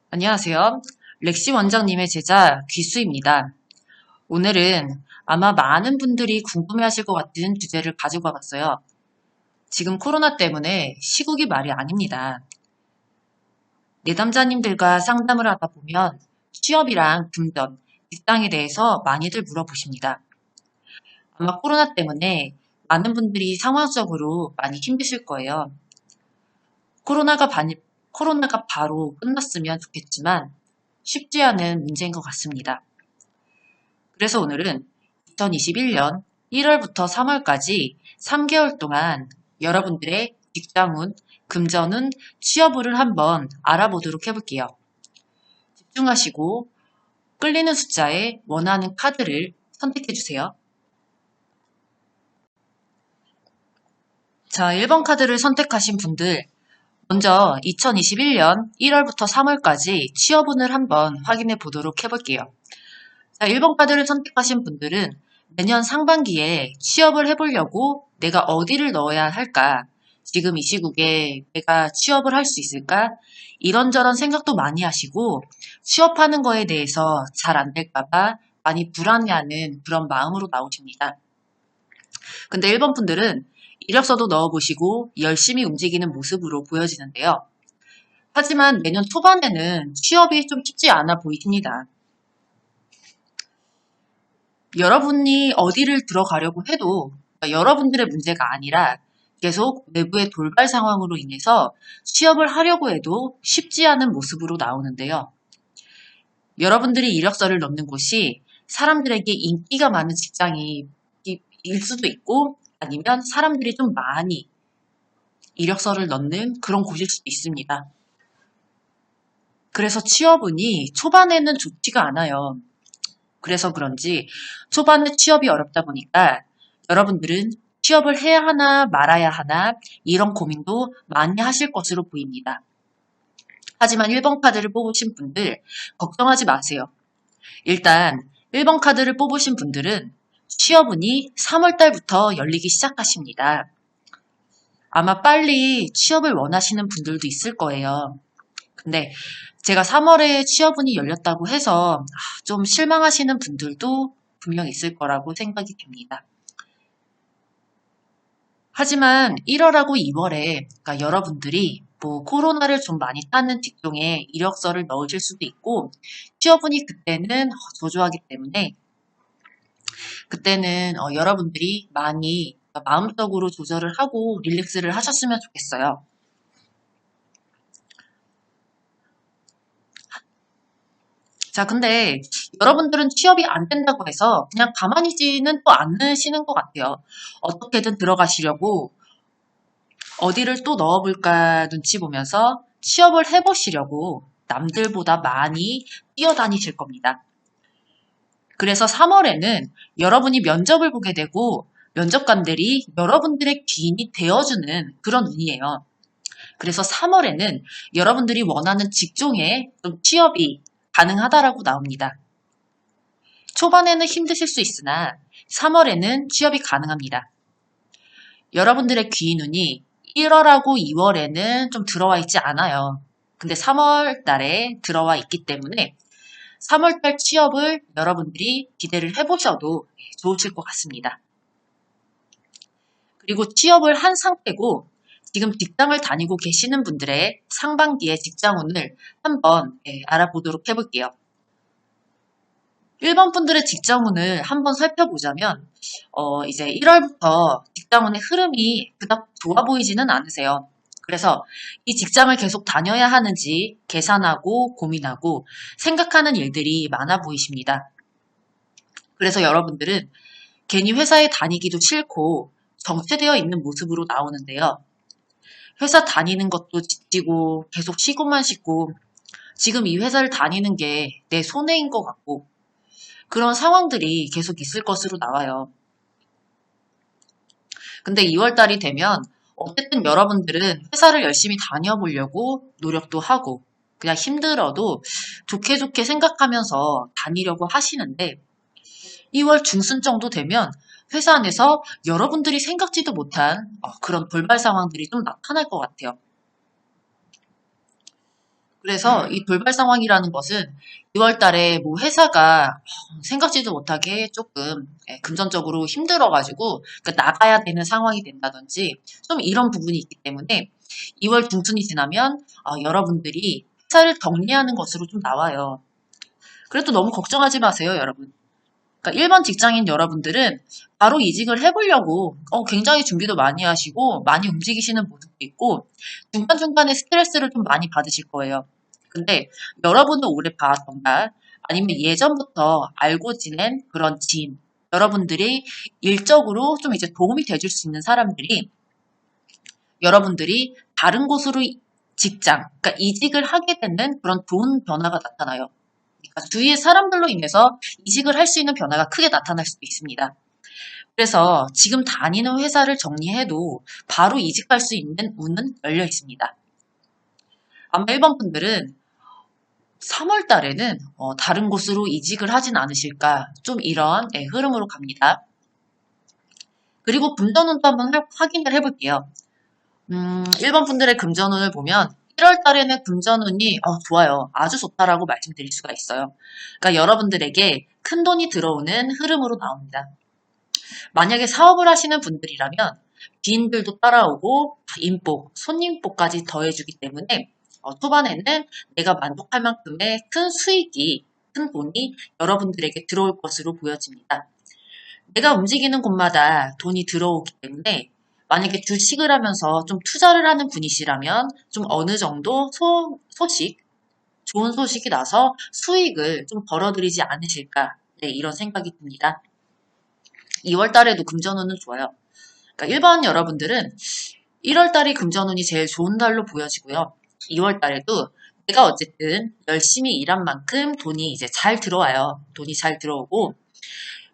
안녕하세요. 렉시 원장님의 제자 귀수입니다. 오늘은 아마 많은 분들이 궁금해하실 것 같은 주제를 가지고 와봤어요. 지금 코로나 때문에 시국이 말이 아닙니다. 내담자님들과 상담을 하다 보면 취업이랑 금전, 직장에 대해서 많이들 물어보십니다. 아마 코로나 때문에 많은 분들이 상황적으로 많이 힘드실 거예요. 코로나가 바로 끝났으면 좋겠지만 쉽지 않은 문제인 것 같습니다. 그래서 오늘은 2021년 1월부터 3월까지 3개월 동안 여러분들의 직장운, 금전운, 취업운을 한번 알아보도록 해볼게요. 집중하시고 끌리는 숫자에 원하는 카드를 선택해주세요. 자, 1번 카드를 선택하신 분들, 먼저 2021년 1월부터 3월까지 취업운을 한번 확인해 보도록 해볼게요. 자, 1번 카드를 선택하신 분들은 내년 상반기에 취업을 해보려고 내가 어디를 넣어야 할까? 지금 이 시국에 내가 취업을 할 수 있을까? 이런저런 생각도 많이 하시고 취업하는 거에 대해서 잘 안 될까봐 많이 불안해하는 그런 마음으로 나오십니다. 근데 1번 분들은 이력서도 넣어보시고 열심히 움직이는 모습으로 보여지는데요. 하지만 내년 초반에는 취업이 좀 쉽지 않아 보이십니다. 여러분이 어디를 들어가려고 해도 여러분들의 문제가 아니라 계속 내부의 돌발 상황으로 인해서 취업을 하려고 해도 쉽지 않은 모습으로 나오는데요. 여러분들이 이력서를 넣는 곳이 사람들에게 인기가 많은 직장일 수도 있고 아니면 사람들이 좀 많이 이력서를 넣는 그런 곳일 수도 있습니다. 그래서 취업운이 초반에는 좋지가 않아요. 그래서 그런지 초반에 취업이 어렵다 보니까 여러분들은 취업을 해야 하나 말아야 하나 이런 고민도 많이 하실 것으로 보입니다. 하지만 1번 카드를 뽑으신 분들 걱정하지 마세요. 일단 1번 카드를 뽑으신 분들은 취업운이 3월달부터 열리기 시작하십니다. 아마 빨리 취업을 원하시는 분들도 있을 거예요. 근데 제가 3월에 취업운이 열렸다고 해서 좀 실망하시는 분들도 분명 있을 거라고 생각이 듭니다. 하지만 1월하고 2월에 그러니까 여러분들이 코로나를 좀 많이 타는 직종에 이력서를 넣으실 수도 있고 취업운이 그때는 저조하기 때문에 그때는 여러분들이 많이 마음적으로 조절을 하고 릴렉스를 하셨으면 좋겠어요. 자, 근데 여러분들은 취업이 안 된다고 해서 그냥 가만히 있지는 또 않으시는 것 같아요. 어떻게든 들어가시려고 어디를 또 넣어볼까 눈치 보면서 취업을 해보시려고 남들보다 많이 뛰어다니실 겁니다. 그래서 3월에는 여러분이 면접을 보게 되고 면접관들이 여러분들의 귀인이 되어주는 그런 운이에요. 그래서 3월에는 여러분들이 원하는 직종에 좀 취업이 가능하다라고 나옵니다. 초반에는 힘드실 수 있으나 3월에는 취업이 가능합니다. 여러분들의 귀인 운이 1월하고 2월에는 좀 들어와 있지 않아요. 근데 3월 달에 들어와 있기 때문에 3월 달 취업을 여러분들이 기대를 해보셔도 좋으실 것 같습니다. 그리고 취업을 한 상태고 지금 직장을 다니고 계시는 분들의 상반기의 직장운을 한번 알아보도록 해볼게요. 1번 분들의 직장운을 한번 살펴보자면 이제 1월부터 직장운의 흐름이 그닥 좋아 보이지는 않으세요. 그래서 이 직장을 계속 다녀야 하는지 계산하고 고민하고 생각하는 일들이 많아 보이십니다. 그래서 여러분들은 괜히 회사에 다니기도 싫고 정체되어 있는 모습으로 나오는데요. 회사 다니는 것도 지치고 계속 쉬고만 싶고 지금 이 회사를 다니는 게 내 손해인 것 같고 그런 상황들이 계속 있을 것으로 나와요. 근데 2월달이 되면 어쨌든 여러분들은 회사를 열심히 다녀보려고 노력도 하고 그냥 힘들어도 좋게 좋게 생각하면서 다니려고 하시는데 2월 중순 정도 되면 회사 안에서 여러분들이 생각지도 못한 그런 돌발 상황들이 좀 나타날 것 같아요. 그래서 이 돌발 상황이라는 것은 2월 달에 뭐 회사가 생각지도 못하게 조금 금전적으로 힘들어가지고 그러니까 나가야 되는 상황이 된다든지 좀 이런 부분이 있기 때문에 2월 중순이 지나면 여러분들이 회사를 정리하는 것으로 좀 나와요. 그래도 너무 걱정하지 마세요, 여러분. 그러니까 일반 직장인 여러분들은 바로 이직을 해보려고 굉장히 준비도 많이 하시고 많이 움직이시는 모습도 있고 중간중간에 스트레스를 좀 많이 받으실 거예요. 근데 여러분도 오래 봐왔던가 아니면 예전부터 알고 지낸 그런 지인, 여러분들이 일적으로 좀 이제 도움이 돼줄 수 있는 사람들이 여러분들이 다른 곳으로 직장, 그러니까 이직을 하게 되는 그런 좋은 변화가 나타나요. 그러니까 주위의 사람들로 인해서 이직을 할 수 있는 변화가 크게 나타날 수도 있습니다. 그래서 지금 다니는 회사를 정리해도 바로 이직할 수 있는 문은 열려 있습니다. 아마 1번 분들은 3월 달에는 다른 곳으로 이직을 하진 않으실까 좀 이런 흐름으로 갑니다. 그리고 금전운도 한번 확인을 해볼게요. 1번 분들의 금전운을 보면 1월 달에는 금전운이 좋아요. 아주 좋다라고 말씀드릴 수가 있어요. 그러니까 여러분들에게 큰 돈이 들어오는 흐름으로 나옵니다. 만약에 사업을 하시는 분들이라면 지인들도 따라오고 인복, 손님복까지 더해주기 때문에 초반에는 내가 만족할 만큼의 큰 수익이, 큰 돈이 여러분들에게 들어올 것으로 보여집니다. 내가 움직이는 곳마다 돈이 들어오기 때문에 만약에 주식을 하면서 좀 투자를 하는 분이시라면 좀 어느 정도 소식, 좋은 소식이 나서 수익을 좀 벌어들이지 않으실까, 네, 이런 생각이 듭니다. 2월 달에도 금전운은 좋아요. 그러니까 일반 여러분들은 1월 달이 금전운이 제일 좋은 달로 보여지고요. 2월 달에도 내가 어쨌든 열심히 일한 만큼 돈이 이제 잘 들어와요. 돈이 잘 들어오고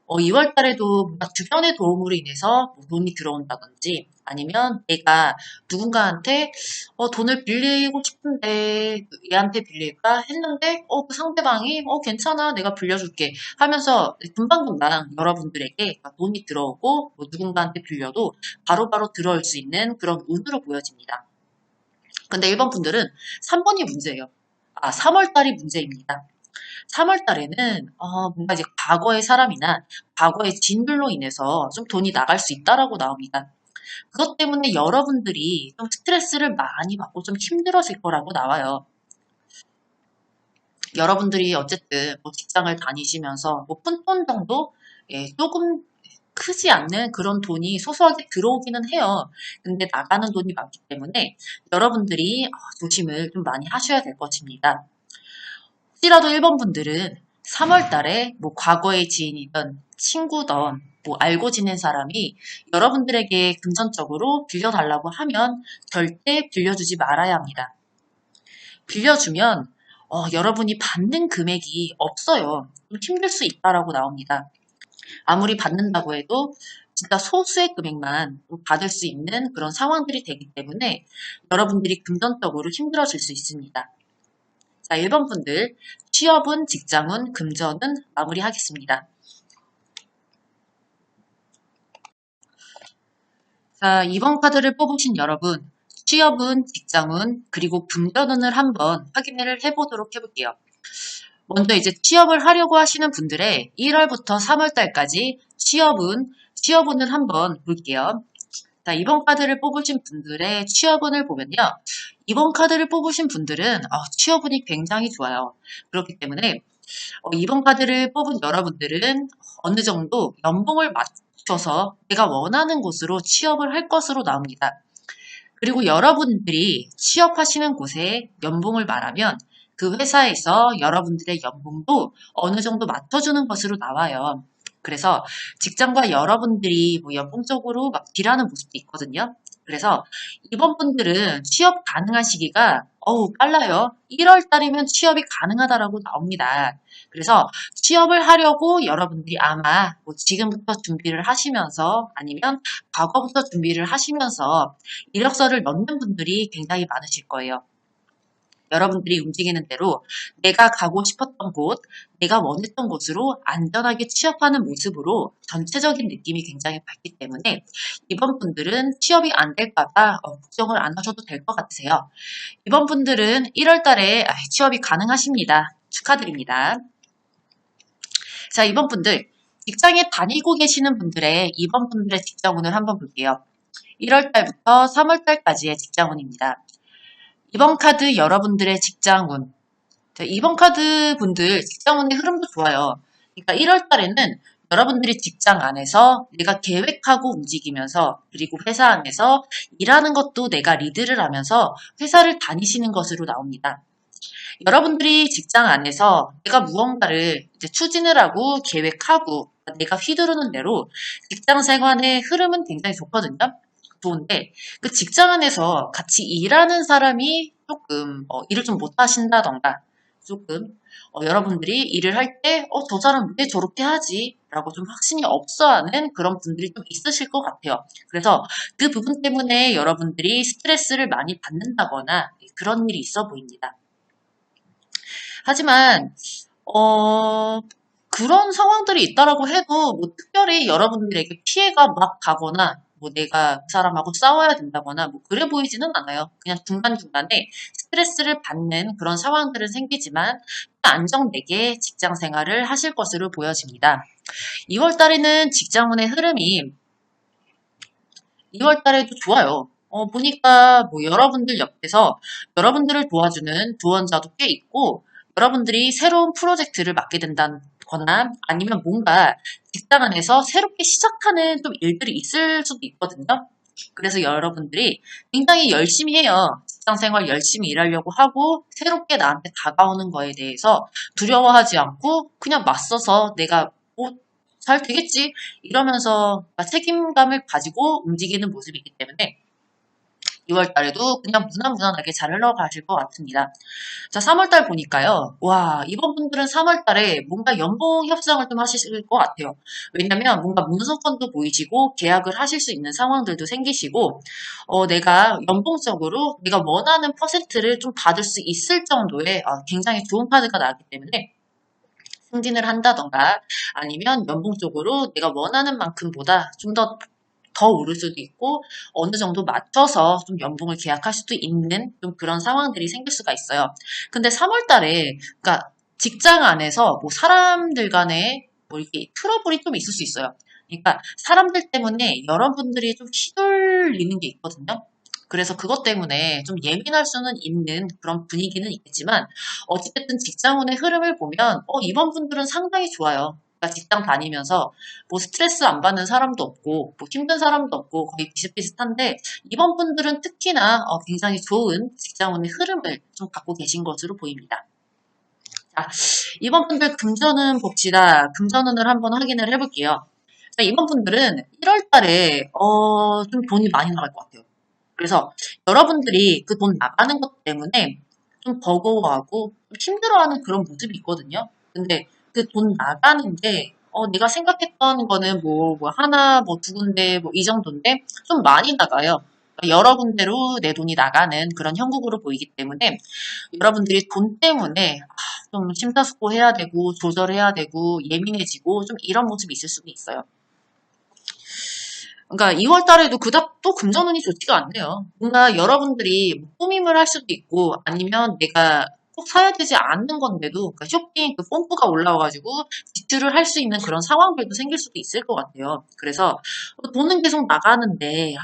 2월 달에도 주변의 도움으로 인해서 뭐 돈이 들어온다든지 아니면 내가 누군가한테 돈을 빌리고 싶은데 얘한테 빌릴까 했는데 그 상대방이 괜찮아 내가 빌려줄게 하면서 금방금방 여러분들에게 돈이 들어오고 뭐 누군가한테 빌려도 바로바로 들어올 수 있는 그런 운으로 보여집니다. 근데 1번 분들은 3번이 문제예요. 3월 달이 문제입니다. 3월 달에는 뭔가 이제 과거의 사람이나 과거의 진들로 인해서 좀 돈이 나갈 수 있다라고 나옵니다. 그것 때문에 여러분들이 좀 스트레스를 많이 받고 좀 힘들어질 거라고 나와요. 여러분들이 어쨌든 뭐 직장을 다니시면서 뭐 푼돈 정도 조금 크지 않는 그런 돈이 소소하게 들어오기는 해요. 근데 나가는 돈이 많기 때문에 여러분들이 조심을 좀 많이 하셔야 될 것입니다. 혹시라도 1번 분들은 3월 달에 뭐 과거의 지인이든 친구든 뭐 알고 지낸 사람이 여러분들에게 금전적으로 빌려달라고 하면 절대 빌려주지 말아야 합니다. 빌려주면 여러분이 받는 금액이 없어요. 좀 힘들 수 있다라고 나옵니다. 아무리 받는다고 해도 진짜 소수의 금액만 받을 수 있는 그런 상황들이 되기 때문에 여러분들이 금전적으로 힘들어질 수 있습니다. 자, 1번 분들 취업은, 직장은, 금전은 마무리하겠습니다. 자, 2번 카드를 뽑으신 여러분 취업은, 직장은, 그리고 금전운을 한번 확인을 해보도록 해볼게요. 먼저 이제 취업을 하려고 하시는 분들의 1월부터 3월 달까지 취업운을 한번 볼게요. 자, 2번 카드를 뽑으신 분들의 취업운을 보면요. 2번 카드를 뽑으신 분들은 취업운이 굉장히 좋아요. 그렇기 때문에 2번 카드를 뽑은 여러분들은 어느 정도 연봉을 맞춰서 내가 원하는 곳으로 취업을 할 것으로 나옵니다. 그리고 여러분들이 취업하시는 곳에 연봉을 말하면 그 회사에서 여러분들의 연봉도 어느 정도 맞춰주는 것으로 나와요. 그래서 직장과 여러분들이 뭐 연봉적으로 막 딜하는 모습도 있거든요. 그래서 이번 분들은 취업 가능한 시기가 빨라요. 1월 달이면 취업이 가능하다라고 나옵니다. 그래서 취업을 하려고 여러분들이 아마 뭐 지금부터 준비를 하시면서 아니면 과거부터 준비를 하시면서 이력서를 넣는 분들이 굉장히 많으실 거예요. 여러분들이 움직이는 대로 내가 가고 싶었던 곳, 내가 원했던 곳으로 안전하게 취업하는 모습으로 전체적인 느낌이 굉장히 밝기 때문에 이번 분들은 취업이 안 될까봐 걱정을 안 하셔도 될 것 같으세요. 이번 분들은 1월 달에 취업이 가능하십니다. 축하드립니다. 자, 이번 분들, 직장에 다니고 계시는 분들의 이번 분들의 직장운을 한번 볼게요. 1월 달부터 3월 달까지의 직장운입니다. 이번 카드 여러분들의 직장운. 이번 카드 분들 직장운의 흐름도 좋아요. 그러니까 1월 달에는 여러분들이 직장 안에서 내가 계획하고 움직이면서 그리고 회사 안에서 일하는 것도 내가 리드를 하면서 회사를 다니시는 것으로 나옵니다. 여러분들이 직장 안에서 내가 무언가를 이제 추진을 하고 계획하고 내가 휘두르는 대로 직장 생활의 흐름은 굉장히 좋거든요. 좋은데 그 직장 안에서 같이 일하는 사람이 조금 일을 좀 못하신다던가 조금 여러분들이 일을 할 때 저 사람 왜 저렇게 하지? 라고 좀 확신이 없어하는 그런 분들이 좀 있으실 것 같아요. 그래서 그 부분 때문에 여러분들이 스트레스를 많이 받는다거나 그런 일이 있어 보입니다. 하지만 그런 상황들이 있다라고 해도 뭐 특별히 여러분들에게 피해가 막 가거나 뭐 내가 그 사람하고 싸워야 된다거나 뭐 그래 보이지는 않아요. 그냥 중간중간에 스트레스를 받는 그런 상황들은 생기지만 안정되게 직장 생활을 하실 것으로 보여집니다. 2월 달에는 직장운의 흐름이 2월 달에도 좋아요. 보니까 뭐 여러분들 옆에서 여러분들을 도와주는 조언자도 꽤 있고 여러분들이 새로운 프로젝트를 맡게 된다거나 아니면 뭔가 직장 안에서 새롭게 시작하는 좀 일들이 있을 수도 있거든요. 그래서 여러분들이 굉장히 열심히 해요. 직장 생활 열심히 일하려고 하고 새롭게 나한테 다가오는 거에 대해서 두려워하지 않고 그냥 맞서서 내가 잘 되겠지 이러면서 책임감을 가지고 움직이는 모습이기 때문에 2월 달에도 그냥 무난무난하게 잘 흘러가실 것 같습니다. 자, 3월 달 보니까요. 와, 이번 분들은 3월 달에 뭔가 연봉 협상을 좀 하실 것 같아요. 왜냐면 뭔가 문서건도 보이시고 계약을 하실 수 있는 상황들도 생기시고 내가 연봉적으로 내가 원하는 퍼센트를 좀 받을 수 있을 정도의 굉장히 좋은 카드가 나왔기 때문에 승진을 한다던가 아니면 연봉적으로 내가 원하는 만큼보다 좀 더 오를 수도 있고 어느 정도 맞춰서 좀 연봉을 계약할 수도 있는 좀 그런 상황들이 생길 수가 있어요. 근데 3월 달에 그러니까 직장 안에서 뭐 사람들 간에 뭐 이렇게 트러블이 좀 있을 수 있어요. 그러니까 사람들 때문에 여러분들이 좀 휘둘리는 게 있거든요. 그래서 그것 때문에 좀 예민할 수는 있는 그런 분위기는 있겠지만 어찌됐든 직장운의 흐름을 보면 이번 분들은 상당히 좋아요. 그러니까 직장 다니면서 뭐 스트레스 안 받는 사람도 없고 뭐 힘든 사람도 없고 거의 비슷비슷한데 이번 분들은 특히나 굉장히 좋은 직장운의 흐름을 좀 갖고 계신 것으로 보입니다. 자, 이번 분들 금전운 봅시다. 금전운을 한번 확인을 해볼게요. 자, 이번 분들은 1월 달에 좀 돈이 많이 나갈 것 같아요. 그래서 여러분들이 그 돈 나가는 것 때문에 좀 버거워하고 좀 힘들어하는 그런 모습이 있거든요. 근데 그 돈 나가는 게 내가 생각했던 거는 뭐 하나 뭐 두 군데 뭐 이 정도인데 좀 많이 나가요. 그러니까 여러 군데로 내 돈이 나가는 그런 형국으로 보이기 때문에 여러분들이 돈 때문에 좀 심사숙고해야 되고 조절해야 되고 예민해지고 좀 이런 모습이 있을 수도 있어요. 그러니까 2월 달에도 그닥 또 금전운이 좋지가 않네요. 뭔가 여러분들이 꾸밈을 할 수도 있고 아니면 내가 꼭 사야 되지 않는 건데도 그러니까 쇼핑 그 펌프가 올라와가지고 지출을 할 수 있는 그런 상황들도 생길 수도 있을 것 같아요. 그래서 돈은 계속 나가는데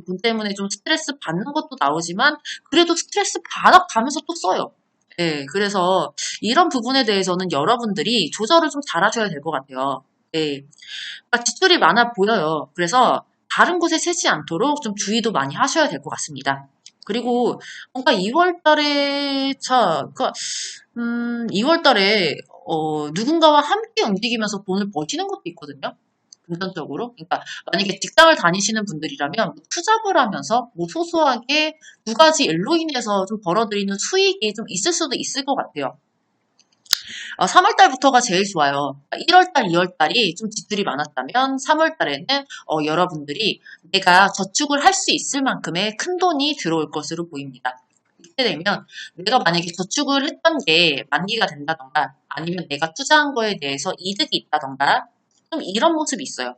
돈 때문에 좀 스트레스 받는 것도 나오지만 그래도 스트레스 받아가면서 또 써요. 네, 그래서 이런 부분에 대해서는 여러분들이 조절을 좀 잘하셔야 될 것 같아요. 네. 그러니까 지출이 많아 보여요. 그래서 다른 곳에 새지 않도록 좀 주의도 많이 하셔야 될 것 같습니다. 그리고 뭔가 2월 달에 2월 달에 누군가와 함께 움직이면서 돈을 버시는 것도 있거든요. 금전적으로. 그러니까 만약에 직장을 다니시는 분들이라면 뭐 투잡을 하면서 뭐 소소하게 두 가지 일로 인해서 좀 벌어들이는 수익이 좀 있을 수도 있을 것 같아요. 3월 달부터가 제일 좋아요. 1월 달, 2월 달이 좀 지출이 많았다면 3월 달에는 여러분들이 내가 저축을 할 수 있을 만큼의 큰 돈이 들어올 것으로 보입니다. 이때 되면 내가 만약에 저축을 했던 게 만기가 된다던가 아니면 내가 투자한 거에 대해서 이득이 있다던가 좀 이런 모습이 있어요.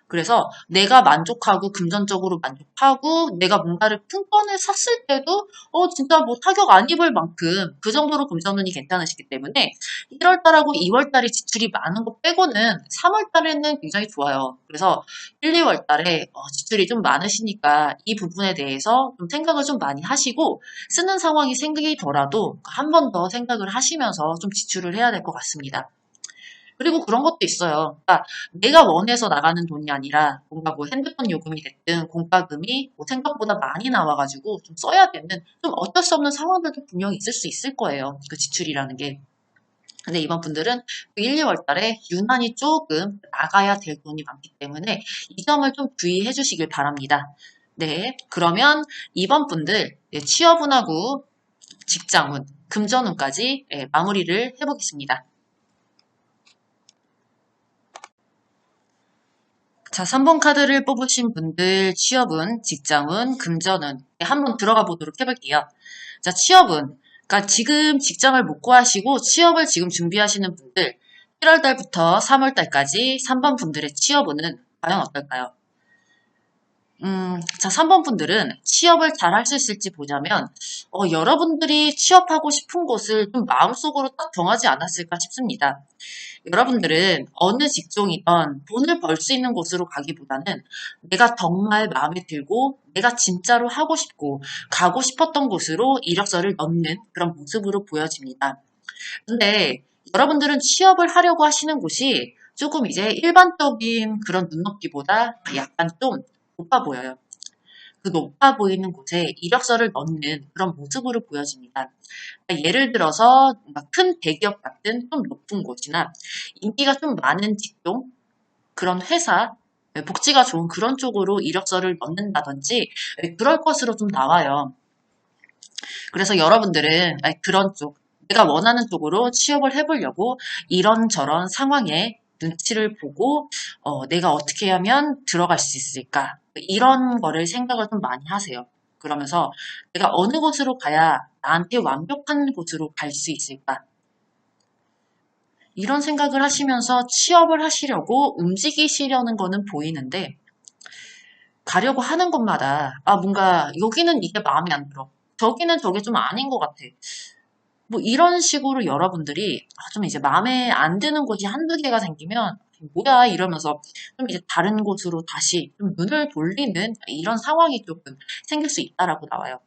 그래서 내가 만족하고 금전적으로 만족하고 내가 뭔가를 큰 건을 샀을 때도 진짜 뭐 타격 안 입을 만큼 그 정도로 금전운이 괜찮으시기 때문에 1월 달하고 2월 달에 지출이 많은 거 빼고는 3월 달에는 굉장히 좋아요. 그래서 1, 2월 달에 지출이 좀 많으시니까 이 부분에 대해서 좀 생각을 좀 많이 하시고 쓰는 상황이 생기더라도 한 번 더 생각을 하시면서 좀 지출을 해야 될 것 같습니다. 그리고 그런 것도 있어요. 그러니까 내가 원해서 나가는 돈이 아니라 뭔가 뭐 핸드폰 요금이 됐든 공과금이 뭐 생각보다 많이 나와가지고 좀 써야 되는 좀 어쩔 수 없는 상황들도 분명히 있을 수 있을 거예요. 그 지출이라는 게. 근데 이번 분들은 그 1, 2월 달에 유난히 조금 나가야 될 돈이 많기 때문에 이 점을 좀 주의해 주시길 바랍니다. 네, 그러면 이번 분들 취업운하고 직장운, 금전운까지 마무리를 해보겠습니다. 자, 3번 카드를 뽑으신 분들 취업운, 직장운, 금전운 한번 들어가 보도록 해볼게요. 자, 취업운. 그러니까 지금 직장을 못 구하시고 취업을 지금 준비하시는 분들 1월 달부터 3월 달까지 3번 분들의 취업운은 과연 어떨까요? 자, 3번 분들은 취업을 잘 할 수 있을지 보자면, 여러분들이 취업하고 싶은 곳을 좀 마음속으로 딱 정하지 않았을까 싶습니다. 여러분들은 어느 직종이든 돈을 벌 수 있는 곳으로 가기보다는 내가 정말 마음에 들고 내가 진짜로 하고 싶고 가고 싶었던 곳으로 이력서를 넣는 그런 모습으로 보여집니다. 근데 여러분들은 취업을 하려고 하시는 곳이 조금 이제 일반적인 그런 눈높이보다 약간 좀 높아 보여요. 그 높아 보이는 곳에 이력서를 넣는 그런 모습으로 보여집니다. 그러니까 예를 들어서 뭔가 큰 대기업 같은 좀 높은 곳이나 인기가 좀 많은 직종, 그런 회사, 복지가 좋은 그런 쪽으로 이력서를 넣는다든지 그럴 것으로 좀 나와요. 그래서 여러분들은 그런 쪽, 내가 원하는 쪽으로 취업을 해보려고 이런저런 상황에 눈치를 보고 내가 어떻게 하면 들어갈 수 있을까? 이런 거를 생각을 좀 많이 하세요. 그러면서 내가 어느 곳으로 가야 나한테 완벽한 곳으로 갈 수 있을까? 이런 생각을 하시면서 취업을 하시려고 움직이시려는 거는 보이는데 가려고 하는 곳마다 뭔가 여기는 이게 마음에 안 들어. 저기는 저게 좀 아닌 것 같아. 뭐 이런 식으로 여러분들이 좀 이제 마음에 안 드는 곳이 한두 개가 생기면 뭐야 이러면서 좀 이제 다른 곳으로 다시 좀 눈을 돌리는 이런 상황이 조금 생길 수 있다라고 나와요.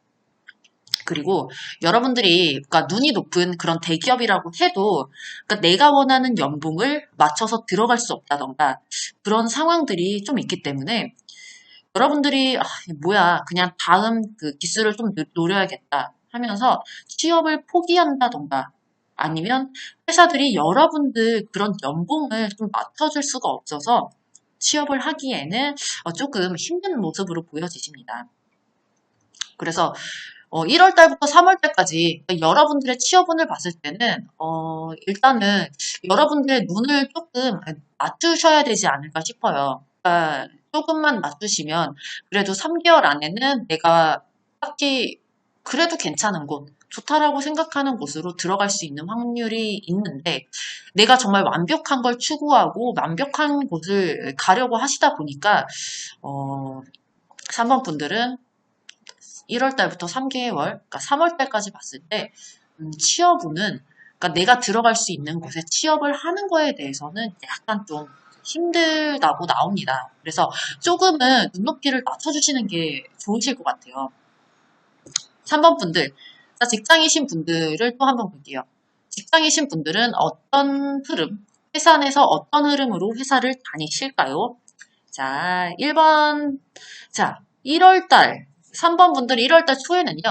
그리고 여러분들이 그러니까 눈이 높은 그런 대기업이라고 해도 그러니까 내가 원하는 연봉을 맞춰서 들어갈 수 없다던가 그런 상황들이 좀 있기 때문에 여러분들이 뭐야 그냥 다음 그 기술을 좀 노려야겠다 하면서 취업을 포기한다던가 아니면 회사들이 여러분들 그런 연봉을 좀 맞춰줄 수가 없어서 취업을 하기에는 조금 힘든 모습으로 보여지십니다. 그래서 1월 달부터 3월 달까지 여러분들의 취업운을 봤을 때는 일단은 여러분들의 눈을 조금 맞추셔야 되지 않을까 싶어요. 그러니까 조금만 맞추시면 그래도 3개월 안에는 내가 딱히 그래도 괜찮은 곳, 좋다라고 생각하는 곳으로 들어갈 수 있는 확률이 있는데 내가 정말 완벽한 걸 추구하고 완벽한 곳을 가려고 하시다 보니까 3번 분들은 1월 달부터 3개월, 그러니까 3월 달까지 봤을 때 취업운은 그러니까 내가 들어갈 수 있는 곳에 취업을 하는 거에 대해서는 약간 좀 힘들다고 나옵니다. 그래서 조금은 눈높이를 낮춰주시는 게 좋으실 것 같아요. 3번 분들, 자, 직장이신 분들을 또 한번 볼게요. 직장이신 분들은 어떤 흐름, 회사 안에서 어떤 흐름으로 회사를 다니실까요? 자, 1번, 자, 1월달, 3번 분들 1월달 초에는요,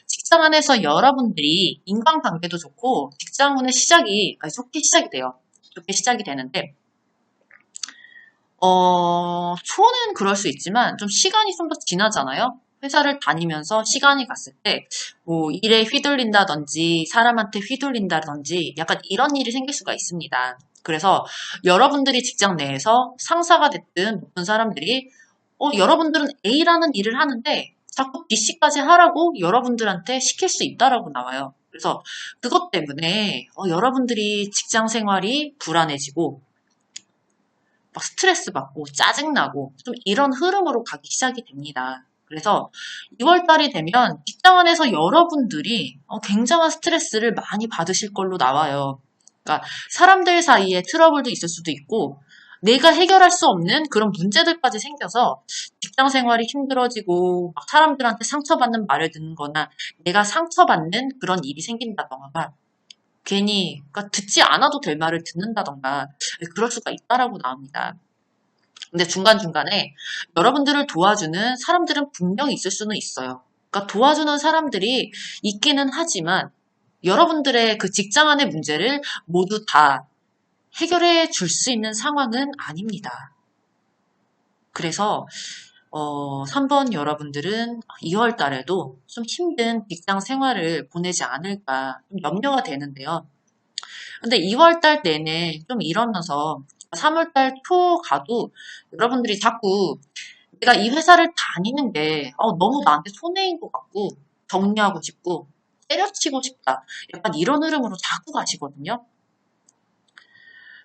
직장 안에서 여러분들이 인간관계도 좋고, 직장운의 시작이, 좋게 시작이 돼요. 좋게 시작이 되는데, 초는 그럴 수 있지만, 좀 시간이 좀 더 지나잖아요? 회사를 다니면서 시간이 갔을 때, 뭐, 일에 휘둘린다든지, 사람한테 휘둘린다든지, 약간 이런 일이 생길 수가 있습니다. 그래서 여러분들이 직장 내에서 상사가 됐든 높은 사람들이 여러분들은 A라는 일을 하는데 자꾸 BC까지 하라고 여러분들한테 시킬 수 있다라고 나와요. 그래서 그것 때문에 여러분들이 직장 생활이 불안해지고 막 스트레스 받고 짜증나고 좀 이런 흐름으로 가기 시작이 됩니다. 그래서 2월 달이 되면 직장 안에서 여러분들이 굉장한 스트레스를 많이 받으실 걸로 나와요. 그러니까 사람들 사이에 트러블도 있을 수도 있고 내가 해결할 수 없는 그런 문제들까지 생겨서 직장 생활이 힘들어지고 막 사람들한테 상처받는 말을 듣는 거나 내가 상처받는 그런 일이 생긴다던가 괜히 그러니까 듣지 않아도 될 말을 듣는다던가 그럴 수가 있다라고 나옵니다. 근데 중간중간에 여러분들을 도와주는 사람들은 분명히 있을 수는 있어요. 그러니까 도와주는 사람들이 있기는 하지만 여러분들의 그 직장 안의 문제를 모두 다 해결해 줄 수 있는 상황은 아닙니다. 그래서 3번 여러분들은 2월 달에도 좀 힘든 직장 생활을 보내지 않을까 좀 염려가 되는데요. 근데 2월 달 내내 좀 이러면서 3월 달 초 가도 여러분들이 자꾸 내가 이 회사를 다니는 게 너무 나한테 손해인 것 같고 정리하고 싶고 때려치고 싶다. 약간 이런 흐름으로 자꾸 가시거든요.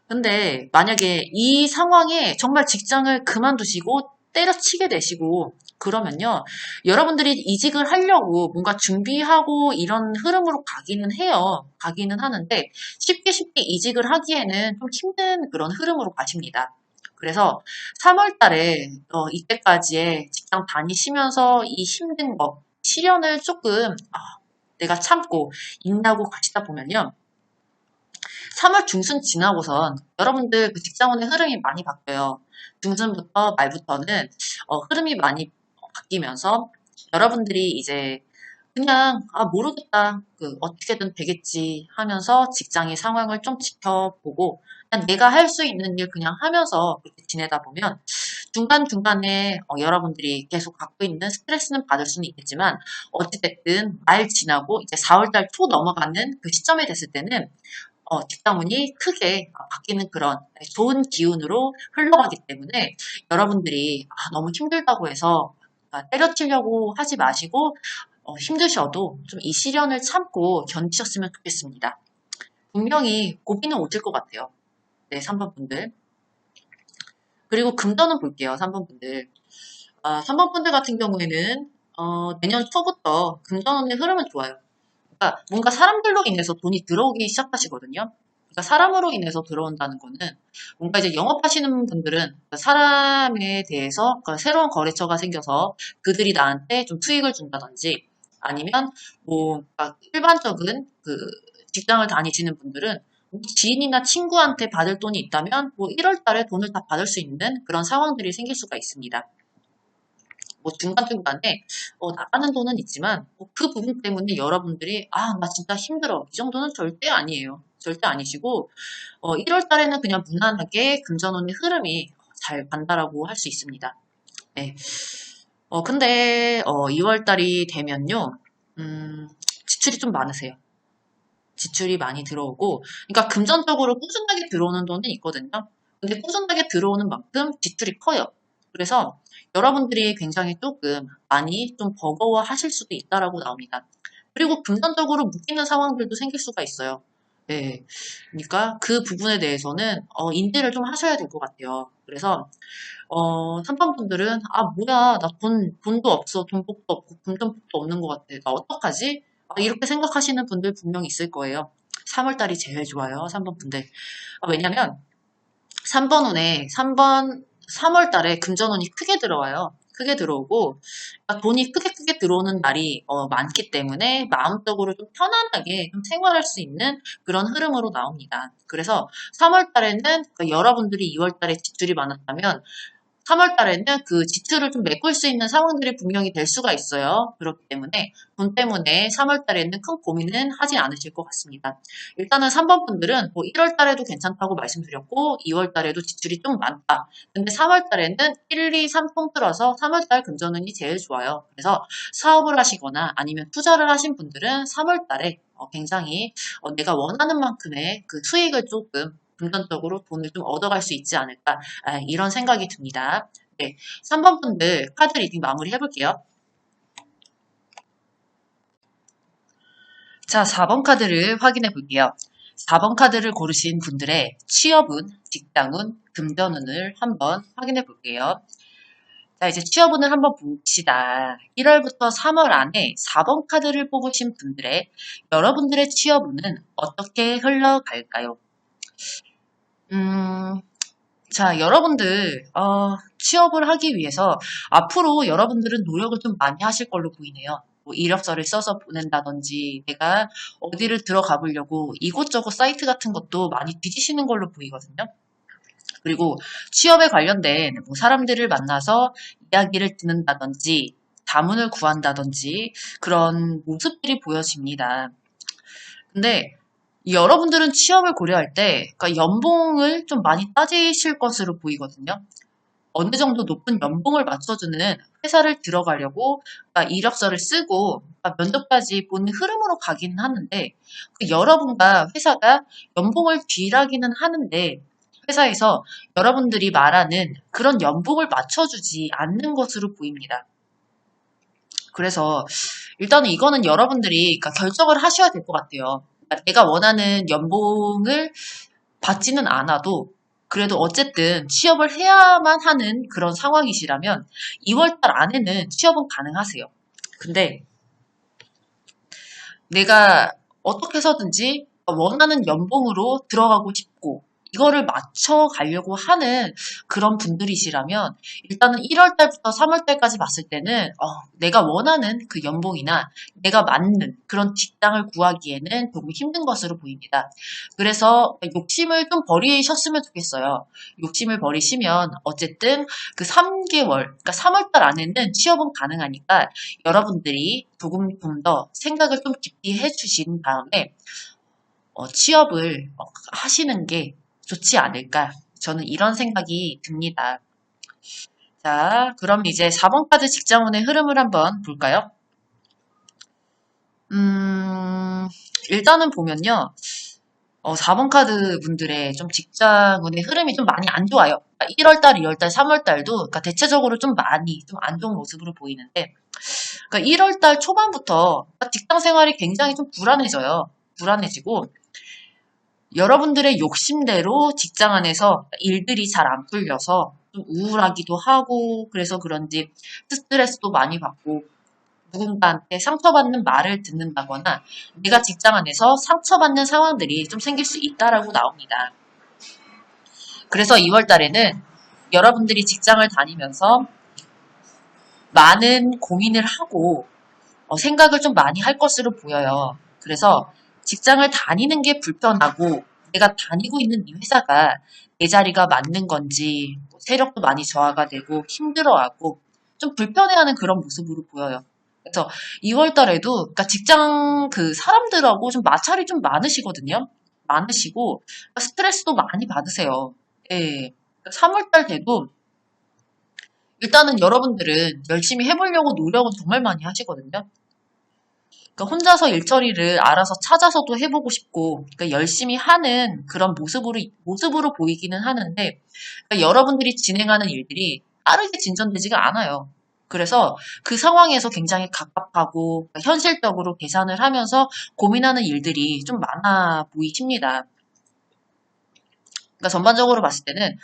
근데 만약에 이 상황에 정말 직장을 그만두시고 때려치게 되시고 그러면요. 여러분들이 이직을 하려고 뭔가 준비하고 이런 흐름으로 가기는 해요. 가기는 하는데 쉽게 쉽게 이직을 하기에는 좀 힘든 그런 흐름으로 가십니다. 그래서 3월 달에 이때까지의 직장 다니시면서 이 힘든 거, 시련을 조금 내가 참고 인내하고 가시다 보면요. 3월 중순 지나고선 여러분들 그 직장원의 흐름이 많이 바뀌어요. 중순부터 말부터는 흐름이 많이 바뀌면서 여러분들이 이제 그냥 모르겠다 어떻게든 되겠지 하면서 직장의 상황을 좀 지켜보고 그냥 내가 할 수 있는 일 그냥 하면서 그렇게 지내다 보면 중간중간에 여러분들이 계속 갖고 있는 스트레스는 받을 수는 있겠지만 어찌됐든 말 지나고 이제 4월달 초 넘어가는 그 시점에 됐을 때는 직장운이 크게 바뀌는 그런 좋은 기운으로 흘러가기 때문에 여러분들이 너무 힘들다고 해서 때려치려고 하지 마시고 힘드셔도 좀 이 시련을 참고 견디셨으면 좋겠습니다. 분명히 고비는 오실 것 같아요. 네, 3번 분들. 그리고 금전은 볼게요, 3번 분들. 3번 분들 같은 경우에는 내년 초부터 금전운의 흐름은 좋아요. 그러니까 뭔가 사람들로 인해서 돈이 들어오기 시작하시거든요. 그러니까 사람으로 인해서 들어온다는 거는 뭔가 이제 영업하시는 분들은 사람에 대해서 새로운 거래처가 생겨서 그들이 나한테 좀 수익을 준다든지 아니면 뭐 일반적인 그 직장을 다니시는 분들은 지인이나 친구한테 받을 돈이 있다면 뭐 1월 달에 돈을 다 받을 수 있는 그런 상황들이 생길 수가 있습니다. 뭐 중간중간에 나가는 돈은 있지만 그 부분 때문에 여러분들이 나 진짜 힘들어. 이 정도는 절대 아니에요. 절대 아니시고 1월 달에는 그냥 무난하게 금전운의 흐름이 잘 간다라고 할 수 있습니다. 네. 근데 2월 달이 되면요. 지출이 좀 많으세요. 지출이 많이 들어오고 그러니까 금전적으로 꾸준하게 들어오는 돈은 있거든요. 근데 꾸준하게 들어오는 만큼 지출이 커요. 그래서 여러분들이 굉장히 조금 많이 좀 버거워 하실 수도 있다라고 나옵니다. 그리고 금전적으로 묶이는 상황들도 생길 수가 있어요. 네. 그러니까 그 부분에 대해서는 인지를 좀 하셔야 될 것 같아요. 그래서 3번 분들은 뭐야 나 돈도 없어 돈복도 없고 금전복도 없는 것 같아 나 어떡하지? 이렇게 생각하시는 분들 분명히 있을 거예요. 3월달이 제일 좋아요. 3번 분들. 왜냐면 3번 운에 3월달에 금전운이 크게 들어와요. 크게 들어오고 돈이 크게 들어오는 날이 많기 때문에 마음적으로 좀 편안하게 좀 생활할 수 있는 그런 흐름으로 나옵니다. 그래서 3월달에는 여러분들이 2월달에 지출이 많았다면 3월 달에는 그 지출을 좀 메꿀 수 있는 상황들이 분명히 될 수가 있어요. 그렇기 때문에 돈 때문에 3월 달에는 큰 고민은 하지 않으실 것 같습니다. 일단은 3번 분들은 뭐 1월 달에도 괜찮다고 말씀드렸고 2월 달에도 지출이 좀 많다. 근데 3월 달에는 1, 2, 3 통틀어서 3월 달 금전운이 제일 좋아요. 그래서 사업을 하시거나 아니면 투자를 하신 분들은 3월 달에 굉장히 내가 원하는 만큼의 그 수익을 조금 금전적으로 돈을 좀 얻어갈 수 있지 않을까 이런 생각이 듭니다. 네, 3번 분들 카드 리딩 마무리 해볼게요. 자, 4번 카드를 확인해 볼게요. 4번 카드를 고르신 분들의 취업운, 직장운, 금전운을 한번 확인해 볼게요. 자, 이제 취업운을 한번 봅시다. 1월부터 3월 안에 4번 카드를 뽑으신 분들의 여러분들의 취업운은 어떻게 흘러갈까요? 자, 여러분들 취업을 하기 위해서 앞으로 여러분들은 노력을 좀 많이 하실 걸로 보이네요. 뭐 이력서를 써서 보낸다든지 내가 어디를 들어가 보려고 이곳저곳 사이트 같은 것도 많이 뒤지시는 걸로 보이거든요. 그리고 취업에 관련된 뭐 사람들을 만나서 이야기를 듣는다든지 자문을 구한다든지 그런 모습들이 보여집니다. 근데 여러분들은 취업을 고려할 때 그러니까 연봉을 좀 많이 따지실 것으로 보이거든요. 어느 정도 높은 연봉을 맞춰주는 회사를 들어가려고 그러니까 이력서를 쓰고 그러니까 면접까지 보는 흐름으로 가기는 하는데 그 여러분과 회사가 연봉을 뒤라기는 하는데 회사에서 여러분들이 말하는 그런 연봉을 맞춰주지 않는 것으로 보입니다. 그래서 일단은 이거는 여러분들이 그러니까 결정을 하셔야 될 것 같아요. 그러니까 내가 원하는 연봉을 받지는 않아도 그래도 어쨌든 취업을 해야만 하는 그런 상황이시라면 2월달 안에는 취업은 가능하세요. 근데 내가 어떻게 해서든지 원하는 연봉으로 들어가고 싶고 이거를 맞춰 가려고 하는 그런 분들이시라면 일단은 1월 달부터 3월 달까지 봤을 때는 내가 원하는 그 연봉이나 내가 맞는 그런 직장을 구하기에는 조금 힘든 것으로 보입니다. 그래서 욕심을 좀 버리셨으면 좋겠어요. 욕심을 버리시면 어쨌든 그 3개월, 그러니까 3월 달 안에는 취업은 가능하니까 여러분들이 조금 더 생각을 좀 깊이 해주신 다음에 취업을 하시는 게 좋지 않을까. 저는 이런 생각이 듭니다. 자, 그럼 이제 4번 카드 직장운의 흐름을 한번 볼까요? 일단은 보면요. 4번 카드 분들의 좀 직장운의 흐름이 좀 많이 안 좋아요. 그러니까 1월달, 2월달, 3월달도 그러니까 대체적으로 좀 많이 좀 안 좋은 모습으로 보이는데 그러니까 1월달 초반부터 직장 생활이 굉장히 좀 불안해져요. 불안해지고 여러분들의 욕심대로 직장 안에서 일들이 잘 안 풀려서 좀 우울하기도 하고 그래서 그런지 스트레스도 많이 받고 누군가한테 상처받는 말을 듣는다거나 내가 직장 안에서 상처받는 상황들이 좀 생길 수 있다라고 나옵니다. 그래서 2월 달에는 여러분들이 직장을 다니면서 많은 고민을 하고 생각을 좀 많이 할 것으로 보여요. 그래서 직장을 다니는 게 불편하고 내가 다니고 있는 이 회사가 내 자리가 맞는 건지 세력도 많이 저하가 되고 힘들어하고 좀 불편해하는 그런 모습으로 보여요. 그래서 2월 달에도 그러니까 직장 그 사람들하고 좀 마찰이 좀 많으시거든요. 많으시고 스트레스도 많이 받으세요. 예. 3월 달 돼도 일단은 여러분들은 열심히 해보려고 노력은 정말 많이 하시거든요. 그러니까 혼자서 일처리를 알아서 찾아서도 해보고 싶고, 그러니까 열심히 하는 그런 모습으로 보이기는 하는데, 그러니까 여러분들이 진행하는 일들이 빠르게 진전되지가 않아요. 그래서 그 상황에서 굉장히 갑갑하고, 그러니까 현실적으로 계산을 하면서 고민하는 일들이 좀 많아 보이십니다. 그러니까 전반적으로 봤을 때는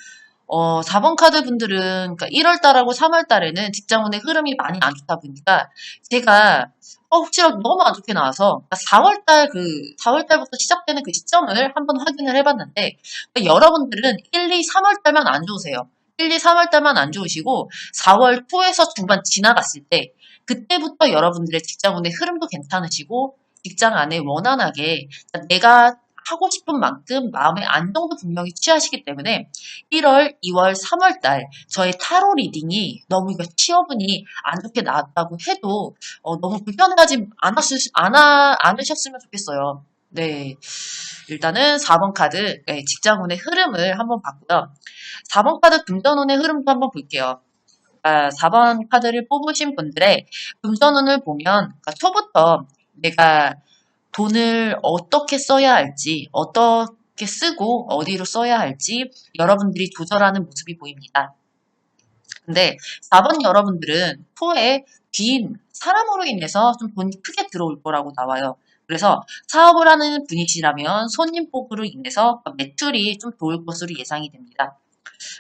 4번 카드 분들은, 그러니까 1월 달하고 3월 달에는 직장운의 흐름이 많이 안 좋다 보니까, 제가, 혹시라도 너무 안 좋게 나와서, 4월 달부터 시작되는 그 시점을 한번 확인을 해봤는데, 그러니까 여러분들은 1, 2, 3월 달만 안 좋으세요. 1, 2, 3월 달만 안 좋으시고, 4월 초에서 중반 지나갔을 때, 그때부터 여러분들의 직장운의 흐름도 괜찮으시고, 직장 안에 원활하게, 내가 하고 싶은 만큼 마음의 안정도 분명히 취하시기 때문에 1월, 2월, 3월 달 저의 타로 리딩이 너무 이거 취업운이 안 좋게 나왔다고 해도 너무 불편하지 않으셨으면 좋겠어요. 네. 일단은 4번 카드 직장운의 흐름을 한번 봤고요. 4번 카드 금전운의 흐름도 한번 볼게요. 4번 카드를 뽑으신 분들의 금전운을 보면 초부터 내가 돈을 어떻게 써야 할지, 어떻게 쓰고 어디로 써야 할지 여러분들이 조절하는 모습이 보입니다. 근데 4번 여러분들은 토에 긴 사람으로 인해서 좀 돈이 크게 들어올 거라고 나와요. 그래서 사업을 하는 분이시라면 손님 뽑으로 인해서 매출이 좀 좋을 것으로 예상이 됩니다.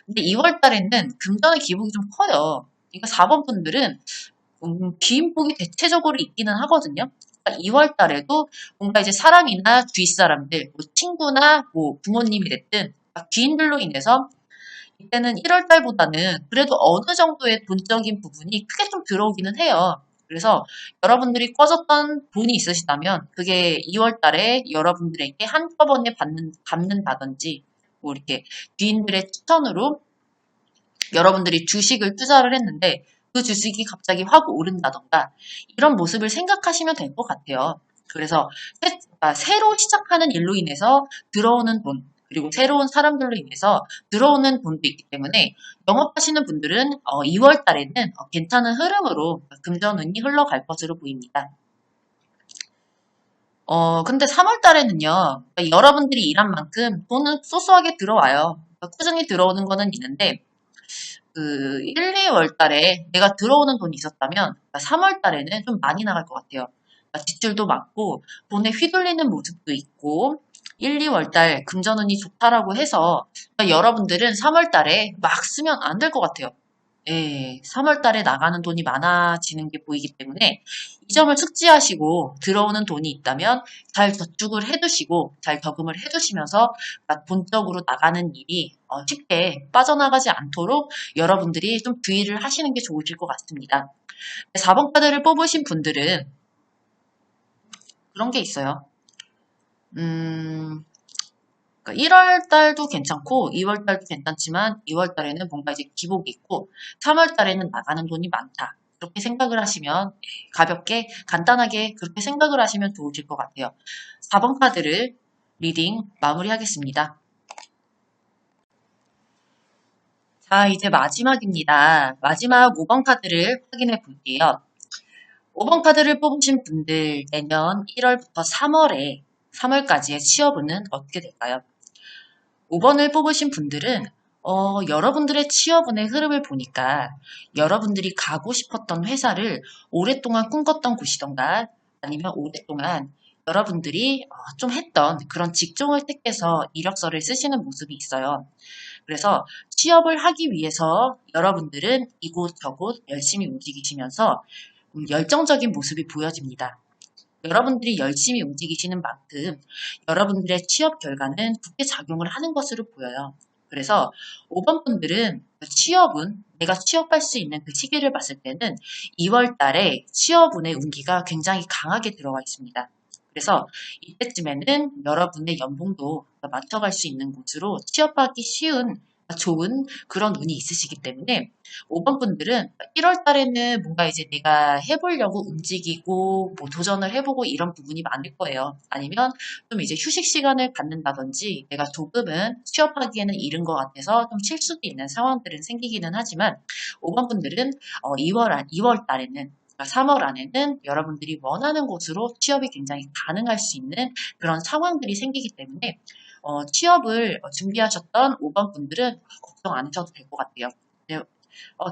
근데 2월 달에는 금전의 기복이 좀 커요. 그러니까 4번 분들은 기인복이 대체적으로 있기는 하거든요. 그러니까 2월 달에도 뭔가 이제 사람이나 주위 사람들, 뭐 친구나 뭐 부모님이 됐든 귀인들로 인해서 이때는 1월 달보다는 그래도 어느 정도의 돈적인 부분이 크게 좀 들어오기는 해요. 그래서 여러분들이 꿔졌던 돈이 있으시다면 그게 2월 달에 여러분들에게 한꺼번에 갚는다든지 뭐 이렇게 귀인들의 추천으로 여러분들이 주식을 투자를 했는데 그 주식이 갑자기 확 오른다던가 이런 모습을 생각하시면 될 것 같아요. 그래서 새로 시작하는 일로 인해서 들어오는 돈, 그리고 새로운 사람들로 인해서 들어오는 돈도 있기 때문에 영업하시는 분들은 2월 달에는 괜찮은 흐름으로 금전운이 흘러갈 것으로 보입니다. 근데 3월 달에는요, 여러분들이 일한 만큼 돈은 소소하게 들어와요. 꾸준히 들어오는 거는 있는데, 1, 2월 달에 내가 들어오는 돈이 있었다면 3월 달에는 좀 많이 나갈 것 같아요. 지출도 많고 돈에 휘둘리는 모습도 있고 1, 2월 달 금전운이 좋다라고 해서 여러분들은 3월 달에 막 쓰면 안 될 것 같아요. 예, 3월 달에 나가는 돈이 많아지는 게 보이기 때문에 이 점을 숙지하시고 들어오는 돈이 있다면 잘 저축을 해두시고 잘 저금을 해두시면서 본적으로 나가는 일이 쉽게 빠져나가지 않도록 여러분들이 좀 주의를 하시는 게 좋으실 것 같습니다. 4번 카드를 뽑으신 분들은 그런 게 있어요. 1월 달도 괜찮고 2월 달도 괜찮지만 2월 달에는 뭔가 이제 기복이 있고 3월 달에는 나가는 돈이 많다. 그렇게 생각을 하시면 가볍게 간단하게 그렇게 생각을 하시면 좋으실 것 같아요. 4번 카드를 리딩 마무리하겠습니다. 자, 이제 마지막입니다. 마지막 5번 카드를 확인해 볼게요. 5번 카드를 뽑으신 분들 내년 1월부터 3월까지의 취업운은 어떻게 될까요? 5번을 뽑으신 분들은 여러분들의 취업운의 흐름을 보니까 여러분들이 가고 싶었던 회사를 오랫동안 꿈꿨던 곳이던가 아니면 오랫동안 여러분들이 좀 했던 그런 직종을 택해서 이력서를 쓰시는 모습이 있어요. 그래서 취업을 하기 위해서 여러분들은 이곳저곳 열심히 움직이시면서 열정적인 모습이 보여집니다. 여러분들이 열심히 움직이시는 만큼 여러분들의 취업 결과는 좋게 작용을 하는 것으로 보여요. 그래서 5번 분들은 취업운, 내가 취업할 수 있는 그 시기를 봤을 때는 2월 달에 취업운의 운기가 굉장히 강하게 들어와 있습니다. 그래서 이때쯤에는 여러분의 연봉도 맞춰갈 수 있는 곳으로 취업하기 쉬운 좋은 그런 운이 있으시기 때문에 5번 분들은 1월 달에는 뭔가 이제 내가 해보려고 움직이고 뭐 도전을 해보고 이런 부분이 많을 거예요. 아니면 좀 이제 휴식 시간을 갖는다든지 내가 조금은 취업하기에는 이른 것 같아서 좀 쉴 수도 있는 상황들은 생기기는 하지만 5번 분들은 2월 달에는 3월 안에는 여러분들이 원하는 곳으로 취업이 굉장히 가능할 수 있는 그런 상황들이 생기기 때문에 취업을 준비하셨던 5번 분들은 걱정 안 하셔도 될 것 같아요. 네,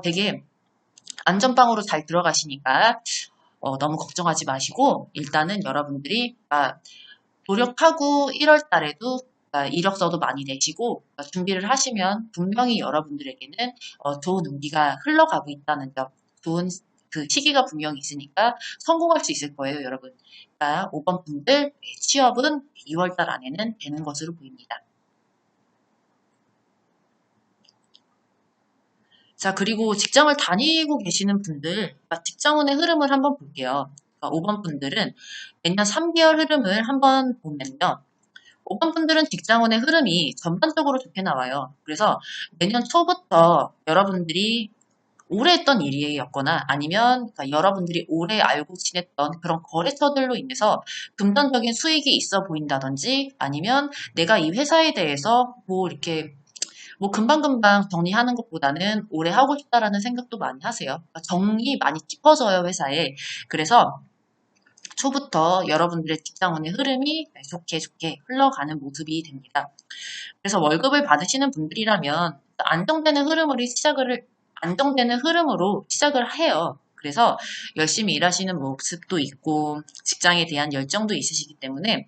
되게 안전빵으로 잘 들어가시니까 너무 걱정하지 마시고 일단은 여러분들이 노력하고 1월 달에도 이력서도 많이 내시고 준비를 하시면 분명히 여러분들에게는 좋은 운기가 흘러가고 있다는 점, 좋은 그 시기가 분명히 있으니까 성공할 수 있을 거예요, 여러분. 그러니까 5번 분들 취업은 2월 달 안에는 되는 것으로 보입니다. 자, 그리고 직장을 다니고 계시는 분들, 직장운의 흐름을 한번 볼게요. 5번 분들은 내년 3개월 흐름을 한번 보면요. 5번 분들은 직장운의 흐름이 전반적으로 좋게 나와요. 그래서 내년 초부터 여러분들이 오래 했던 일이었거나 아니면 여러분들이 오래 알고 지냈던 그런 거래처들로 인해서 금전적인 수익이 있어 보인다든지 아니면 내가 이 회사에 대해서 뭐 이렇게 뭐 금방금방 정리하는 것보다는 오래 하고 싶다라는 생각도 많이 하세요. 정이 많이 깊어져요, 회사에. 그래서 초부터 여러분들의 직장운의 흐름이 좋게 좋게 흘러가는 모습이 됩니다. 그래서 월급을 받으시는 분들이라면 안정되는 흐름으로 시작을 해요. 그래서 열심히 일하시는 모습도 있고 직장에 대한 열정도 있으시기 때문에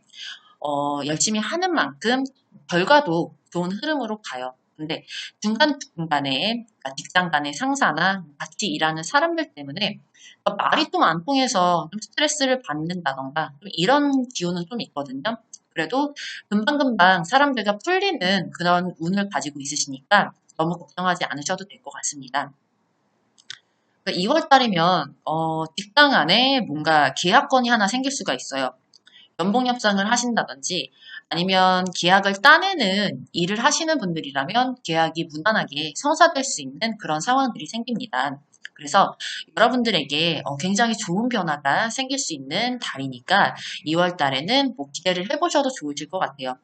열심히 하는 만큼 결과도 좋은 흐름으로 가요. 근데 중간중간에 그러니까 직장 간의 상사나 같이 일하는 사람들 때문에 말이 좀 안 통해서 좀 스트레스를 받는다던가 좀 이런 기운은 좀 있거든요. 그래도 금방금방 사람들과 풀리는 그런 운을 가지고 있으시니까 너무 걱정하지 않으셔도 될 것 같습니다. 2월 달이면 직장 안에 뭔가 계약건이 하나 생길 수가 있어요. 연봉 협상을 하신다든지 아니면 계약을 따내는 일을 하시는 분들이라면 계약이 무난하게 성사될 수 있는 그런 상황들이 생깁니다. 그래서 여러분들에게 굉장히 좋은 변화가 생길 수 있는 달이니까 2월 달에는 뭐 기대를 해보셔도 좋으실 것 같아요.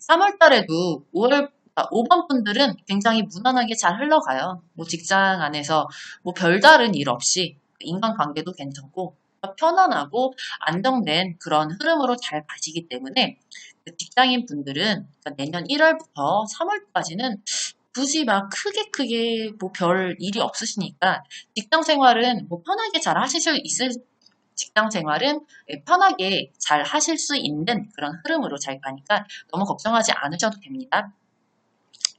3월 달에도 5번 분들은 굉장히 무난하게 잘 흘러가요. 뭐 직장 안에서 뭐 별다른 일 없이 인간관계도 괜찮고 편안하고 안정된 그런 흐름으로 잘 가시기 때문에 직장인 분들은 내년 1월부터 3월까지는 굳이 막 크게 뭐 별 일이 없으시니까 직장 생활은 뭐 편하게 잘 하실 수 있을 직장 생활은 편하게 잘 하실 수 있는 그런 흐름으로 잘 가니까 너무 걱정하지 않으셔도 됩니다.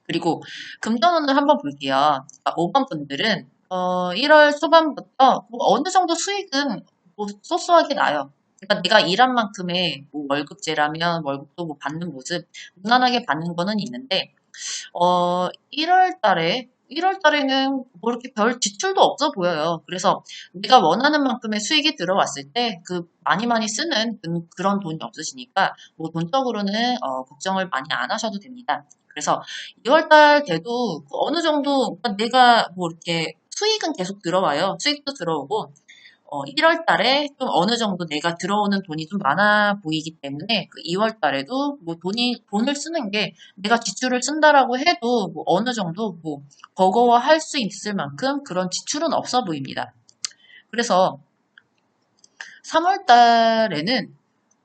그리고 금전운을 한번 볼게요. 5번 분들은 1월 초반부터 뭐 어느 정도 수익은 뭐 소소하게 나요. 그러니까 내가 일한 만큼의 뭐 월급제라면 월급도 뭐 받는 모습 무난하게 받는 거는 있는데 1월 달에는 뭐 이렇게 별 지출도 없어 보여요. 그래서 내가 원하는 만큼의 수익이 들어왔을 때 그 많이 쓰는 그런 돈이 없으시니까 뭐 돈적으로는 걱정을 많이 안 하셔도 됩니다. 그래서 2월 달 돼도 어느 정도 그러니까 내가 뭐 이렇게 수익은 계속 들어와요. 수익도 들어오고 1월 달에 좀 어느 정도 내가 들어오는 돈이 좀 많아 보이기 때문에 그 2월 달에도 뭐 돈을 쓰는 게 내가 지출을 쓴다라고 해도 뭐 어느 정도 뭐 버거워할 수 있을 만큼 그런 지출은 없어 보입니다. 그래서 3월 달에는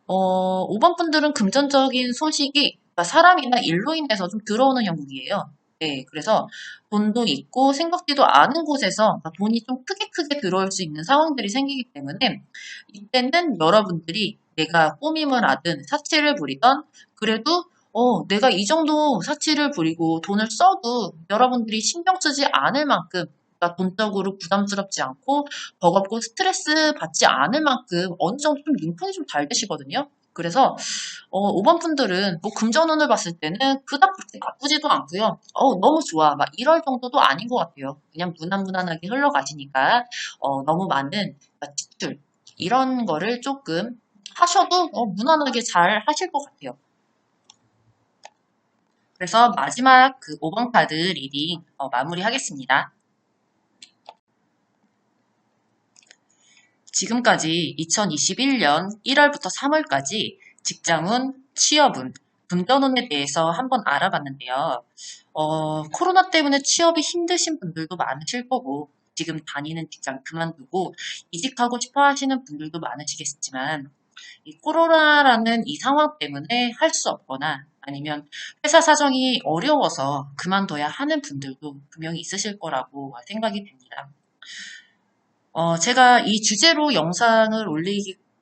5번 분들은 금전적인 소식이 그러니까 사람이나 일로 인해서 좀 들어오는 형국이에요. 네, 그래서 돈도 있고 생각지도 않은 곳에서 그러니까 돈이 좀 크게 들어올 수 있는 상황들이 생기기 때문에 이때는 여러분들이 내가 꾸밈을 하든 사치를 부리던 그래도 내가 이 정도 사치를 부리고 돈을 써도 여러분들이 신경 쓰지 않을 만큼 그러니까 돈적으로 부담스럽지 않고 버겁고 스트레스 받지 않을 만큼 어느 정도 좀 융통이 좀 잘 되시거든요. 그래서 5번 분들은 뭐 금전운을 봤을 때는 그닥 그렇게 나쁘지도 않고요. 너무 좋아. 막 이럴 정도도 아닌 것 같아요. 그냥 무난무난하게 흘러가시니까 너무 많은 지출 이런 거를 조금 하셔도 무난하게 잘 하실 것 같아요. 그래서 마지막 그 5번 카드 리딩 마무리하겠습니다. 지금까지 2021년 1월부터 3월까지 직장운, 취업운, 금전운에 대해서 한번 알아봤는데요. 코로나 때문에 취업이 힘드신 분들도 많으실 거고, 지금 다니는 직장 그만두고 이직하고 싶어 하시는 분들도 많으시겠지만, 이 코로나라는 이 상황 때문에 할 수 없거나 아니면 회사 사정이 어려워서 그만둬야 하는 분들도 분명히 있으실 거라고 생각이 됩니다. 제가 이 주제로 영상을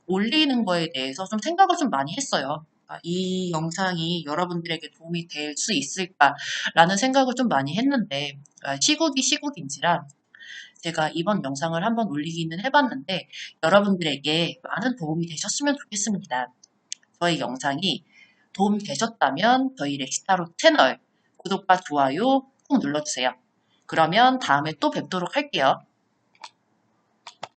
올리는 거에 대해서 좀 생각을 좀 많이 했어요. 이 영상이 여러분들에게 도움이 될 수 있을까라는 생각을 좀 많이 했는데, 시국이 시국인지라 제가 이번 영상을 한번 올리기는 해봤는데, 여러분들에게 많은 도움이 되셨으면 좋겠습니다. 저희 영상이 도움이 되셨다면 저희 렉시타로 채널 구독과 좋아요 꼭 눌러주세요. 그러면 다음에 또 뵙도록 할게요.